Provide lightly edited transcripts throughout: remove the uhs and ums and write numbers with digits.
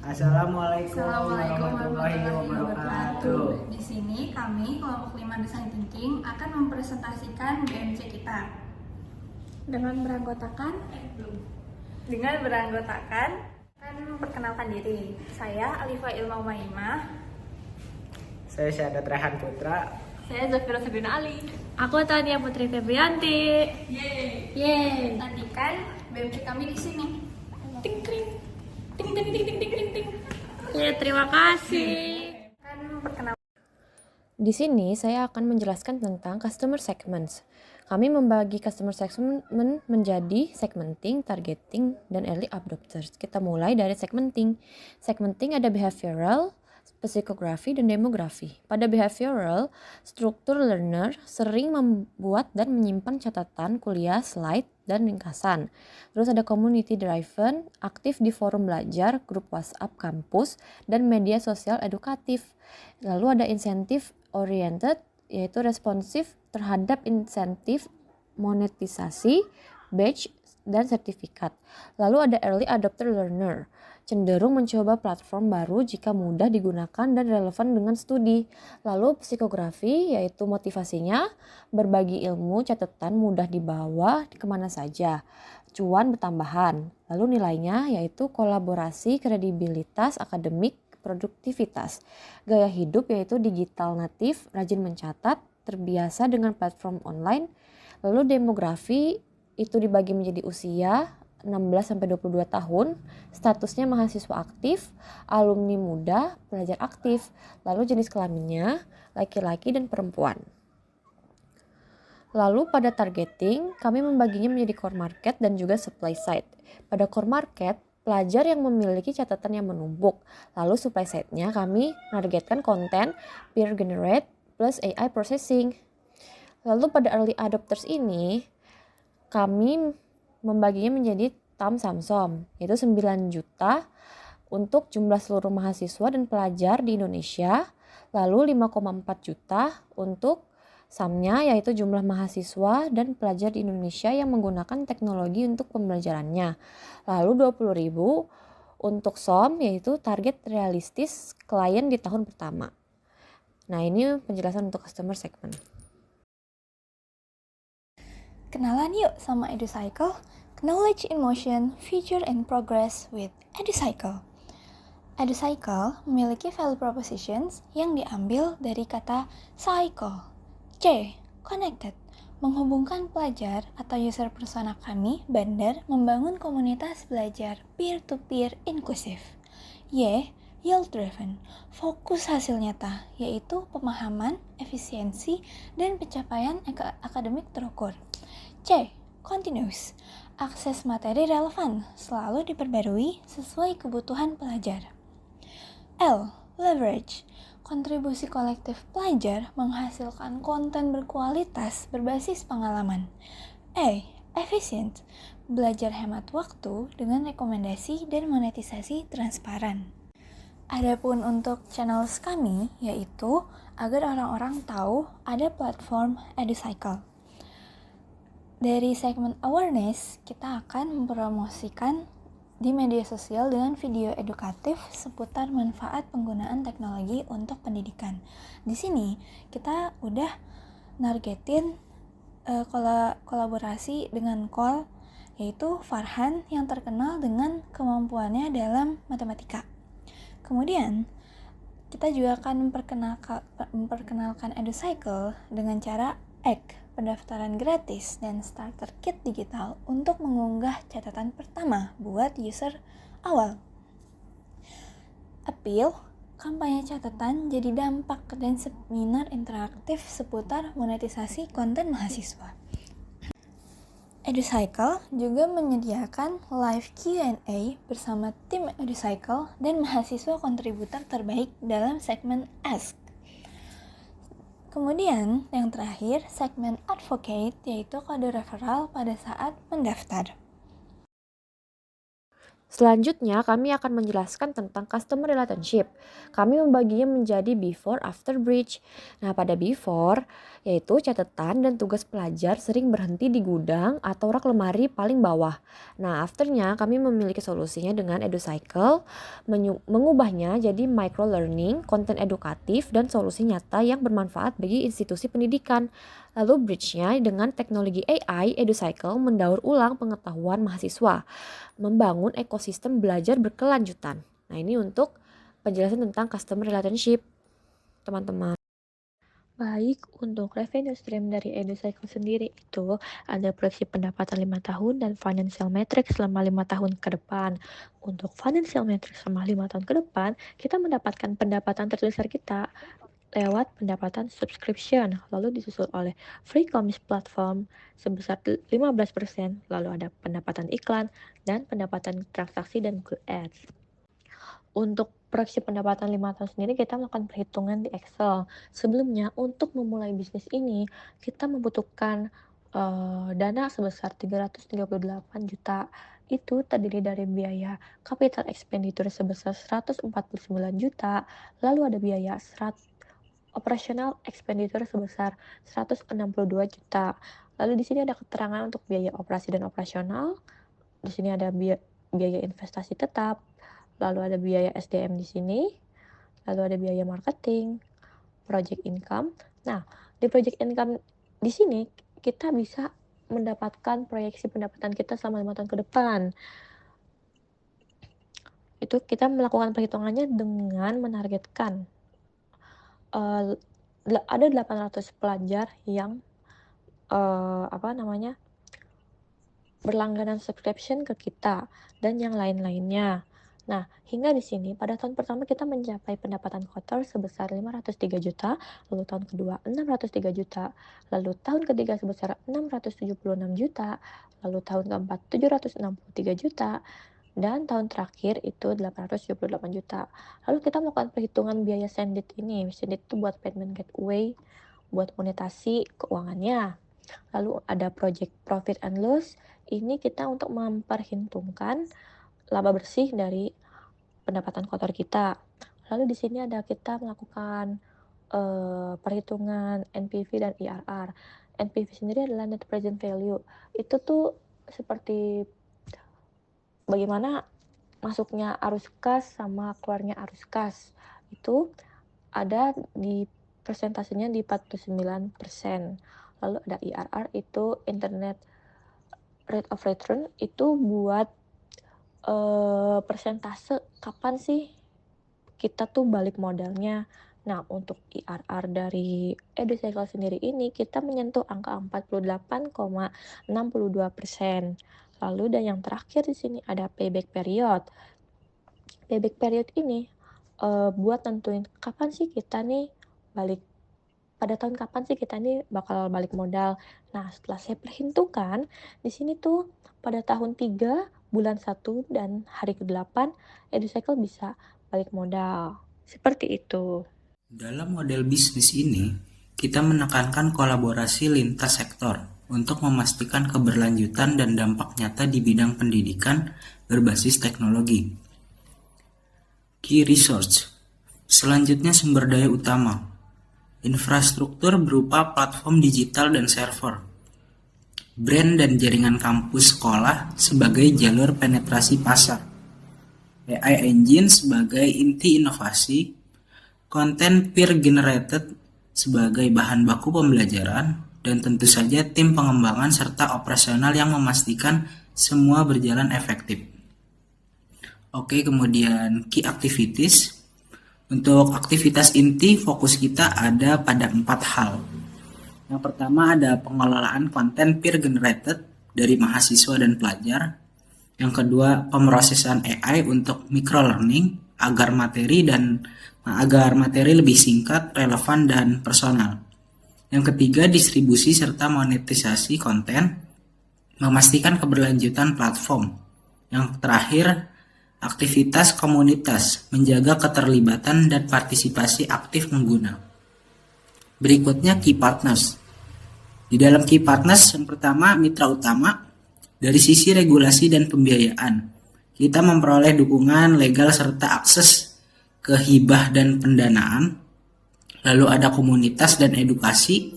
Assalamualaikum Assalamualaikum warahmatullahi warahmatullahi wabarakatuh. wabarakatuh. Di sini kami kelompok 5 Design Thinking akan mempresentasikan BMC kita dengan beranggotakan kan perkenalkan diri. Saya Alifa Ilma Umaymah. Saya Syahadat Rehan Putra. Saya Zafira Sabrina Ali. Aku Tania Putri Febrianti. Yeay. Nantikan BMC kami di sini. Ting ting ting ting ting ting ting ting. Ya, terima kasih. Di sini saya akan menjelaskan tentang customer segments. Kami membagi customer segment menjadi segmenting, targeting, dan early adopters. Kita mulai dari segmenting. Segmenting ada behavioral, psikografi, dan demografi. Pada behavioral, struktur learner sering membuat dan menyimpan catatan kuliah, slide, dan ringkasan. Terus ada community driven, aktif di forum belajar, grup WhatsApp kampus, dan media sosial edukatif. Lalu ada insentif oriented, yaitu responsif terhadap insentif monetisasi, badge, dan sertifikat. Lalu ada early adopter learner, cenderung mencoba platform baru jika mudah digunakan dan relevan dengan studi. Lalu psikografi, yaitu motivasinya berbagi ilmu, catatan mudah dibawa kemana saja, cuan bertambahan. Lalu nilainya yaitu kolaborasi, kredibilitas, akademik, produktivitas. Gaya hidup yaitu digital natif, rajin mencatat, terbiasa dengan platform online. Lalu demografi itu dibagi menjadi usia 16-22 tahun, statusnya mahasiswa aktif, alumni muda, pelajar aktif. Lalu jenis kelaminnya laki-laki dan perempuan. Lalu pada targeting, kami membaginya menjadi core market dan juga supply side. Pada core market, pelajar yang memiliki catatan yang menumpuk. Lalu supply side-nya kami menargetkan konten peer generate plus AI processing. Lalu pada early adopters ini, kami membaginya menjadi TAM Samsom, yaitu 9 juta untuk jumlah seluruh mahasiswa dan pelajar di Indonesia. Lalu 5,4 juta untuk SAM-nya, yaitu jumlah mahasiswa dan pelajar di Indonesia yang menggunakan teknologi untuk pembelajarannya. Lalu 20.000 untuk SOM, yaitu target realistis klien di tahun pertama. Nah, ini penjelasan untuk customer segment. Kenalan yuk sama EduCycle. Knowledge in Motion, Future and Progress with EduCycle. EduCycle memiliki value propositions yang diambil dari kata cycle. C. Connected, menghubungkan pelajar atau user persona kami, Bandar, membangun komunitas belajar peer-to-peer inklusif. Y. Yield driven, fokus hasil nyata, yaitu pemahaman, efisiensi, dan pencapaian akademik terukur. C. Continuous, akses materi relevan, selalu diperbarui sesuai kebutuhan pelajar. L. Leverage, kontribusi kolektif pelajar menghasilkan konten berkualitas berbasis pengalaman. A. Efficient, belajar hemat waktu dengan rekomendasi dan monetisasi transparan. Adapun untuk channels kami, yaitu agar orang-orang tahu ada platform EduCycle. Dari segmen awareness, kita akan mempromosikan di media sosial dengan video edukatif seputar manfaat penggunaan teknologi untuk pendidikan. Di sini kita udah nargetin kolaborasi dengan KOL, yaitu Farhan yang terkenal dengan kemampuannya dalam matematika. Kemudian kita juga akan memperkenalkan EduCycle dengan cara pendaftaran gratis dan starter kit digital untuk mengunggah catatan pertama buat user awal. Appeal, kampanye catatan jadi dampak dan seminar interaktif seputar monetisasi konten mahasiswa. EduCycle juga menyediakan live Q&A bersama tim EduCycle dan mahasiswa kontributor terbaik dalam segmen Ask. Kemudian yang terakhir, segmen Advocate, yaitu kode referral pada saat mendaftar. Selanjutnya, kami akan menjelaskan tentang customer relationship. Kami membaginya menjadi before, after, bridge. Nah, pada before, yaitu catatan dan tugas pelajar sering berhenti di gudang atau rak lemari paling bawah. Nah, afternya kami memiliki solusinya dengan EduCycle, mengubahnya jadi micro learning, konten edukatif, dan solusi nyata yang bermanfaat bagi institusi pendidikan. Lalu bridge-nya dengan teknologi AI, EduCycle mendaur ulang pengetahuan mahasiswa, membangun ekosistem belajar berkelanjutan. Nah, ini untuk penjelasan tentang customer relationship, teman-teman. Baik, untuk revenue stream dari EduCycle sendiri itu ada proyeksi pendapatan 5 tahun dan financial metrics selama 5 tahun ke depan. Untuk financial metrics selama 5 tahun ke depan, kita mendapatkan pendapatan terbesar kita lewat pendapatan subscription, lalu disusul oleh free commerce platform sebesar 15%, lalu ada pendapatan iklan, dan pendapatan transaksi dan Google Ads. Untuk proyeksi pendapatan 5 tahun sendiri, kita melakukan perhitungan di Excel. Sebelumnya, untuk memulai bisnis ini, kita membutuhkan dana sebesar 338 juta. Itu terdiri dari biaya capital expenditure sebesar 149 juta, lalu ada biaya operational expenditure sebesar 162 juta. Lalu di sini ada keterangan untuk biaya operasi dan operasional. Di sini ada biaya investasi tetap, lalu ada biaya SDM di sini, lalu ada biaya marketing, project income. Nah, di project income di sini kita bisa mendapatkan proyeksi pendapatan kita selama 5 tahun ke depan. Itu kita melakukan perhitungannya dengan menargetkan ada 800 pelajar yang berlangganan subscription ke kita dan yang lain-lainnya. Nah, hingga di sini pada tahun pertama kita mencapai pendapatan kotor sebesar 503 juta, lalu tahun kedua 603 juta, lalu tahun ketiga sebesar 676 juta, lalu tahun keempat 763 juta, dan tahun terakhir itu 878 juta. Lalu kita melakukan perhitungan biaya Sendit ini. Sendit itu buat payment gateway, buat monetasi keuangannya. Lalu ada project profit and loss. Ini kita untuk memperhitungkan laba bersih dari pendapatan kotor kita. Lalu di sini ada kita melakukan perhitungan NPV dan IRR. NPV sendiri adalah net present value. Itu tuh seperti bagaimana masuknya arus kas sama keluarnya arus kas. Itu ada di persentasenya di 49%. Lalu ada IRR, itu internet rate of return, itu buat persentase kapan sih kita tuh balik modalnya. Nah, untuk IRR dari EduCycle sendiri ini kita menyentuh angka 48,62%. Lalu dan yang terakhir di sini ada payback period. Payback period ini buat nentuin kapan sih kita nih pada tahun kapan sih kita nih bakal balik modal. Nah, setelah saya perhitungkan, di sini tuh pada tahun 3, bulan 1, dan hari ke-8, EduCycle bisa balik modal. Seperti itu. Dalam model bisnis ini, kita menekankan kolaborasi lintas sektor untuk memastikan keberlanjutan dan dampak nyata di bidang pendidikan berbasis teknologi. Key resource. Selanjutnya sumber daya utama. Infrastruktur berupa platform digital dan server. Brand dan jaringan kampus sekolah sebagai jalur penetrasi pasar. AI engine sebagai inti inovasi. Konten peer generated sebagai bahan baku pembelajaran. Dan tentu saja tim pengembangan serta operasional yang memastikan semua berjalan efektif. Oke, kemudian key activities. Untuk aktivitas inti, fokus kita ada pada 4 hal. Yang pertama ada pengelolaan konten peer generated dari mahasiswa dan pelajar. Yang kedua, pemrosesan AI untuk micro learning agar materi lebih singkat, relevan, dan personal. Yang ketiga, distribusi serta monetisasi konten, memastikan keberlanjutan platform. Yang terakhir, aktivitas komunitas, menjaga keterlibatan dan partisipasi aktif pengguna. Berikutnya, key partners. Di dalam key partners, yang pertama, mitra utama. Dari sisi regulasi dan pembiayaan, kita memperoleh dukungan legal serta akses ke hibah dan pendanaan. Lalu ada komunitas dan edukasi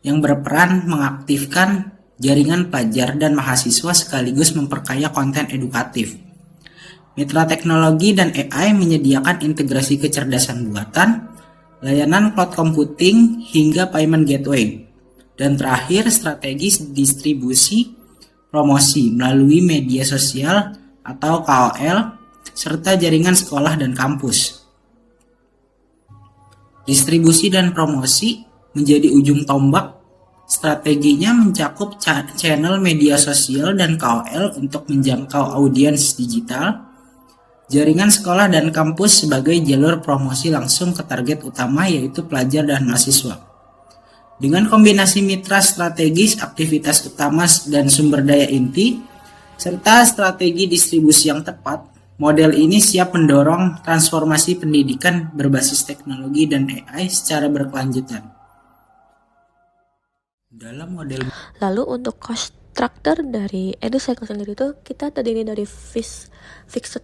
yang berperan mengaktifkan jaringan pelajar dan mahasiswa sekaligus memperkaya konten edukatif. Mitra teknologi dan AI menyediakan integrasi kecerdasan buatan, layanan cloud computing, hingga payment gateway. Dan terakhir, strategi distribusi promosi melalui media sosial atau KOL, serta jaringan sekolah dan kampus. Distribusi dan promosi menjadi ujung tombak. Strateginya mencakup channel media sosial dan KOL untuk menjangkau audiens digital, jaringan sekolah dan kampus sebagai jalur promosi langsung ke target utama yaitu pelajar dan mahasiswa. Dengan kombinasi mitra strategis, aktivitas utama dan sumber daya inti, serta strategi distribusi yang tepat, model ini siap mendorong transformasi pendidikan berbasis teknologi dan AI secara berkelanjutan. Dalam model Lalu untuk cost structure dari EduCycle sendiri itu kita terdiri dari fixed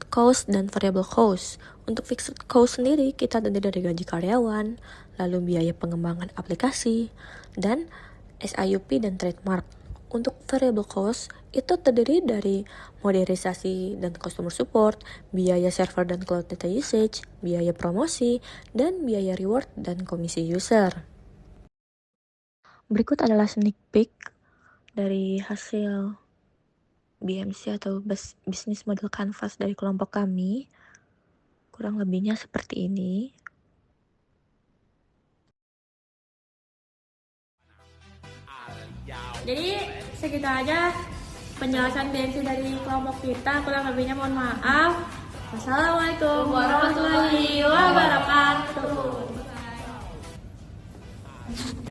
cost dan variable cost. Untuk fixed cost sendiri kita terdiri dari gaji karyawan, lalu biaya pengembangan aplikasi, dan SIUP dan trademark. Untuk variable cost itu terdiri dari modernisasi dan customer support, biaya server dan cloud data usage, biaya promosi, dan biaya reward dan komisi user. Berikut adalah sneak peek dari hasil BMC atau Business Model Canvas dari kelompok kami. Kurang lebihnya seperti ini. Jadi segitu aja penjelasan BMC dari kelompok kita. Kurang lebihnya mohon maaf. Wassalamualaikum warahmatullahi wabarakatuh.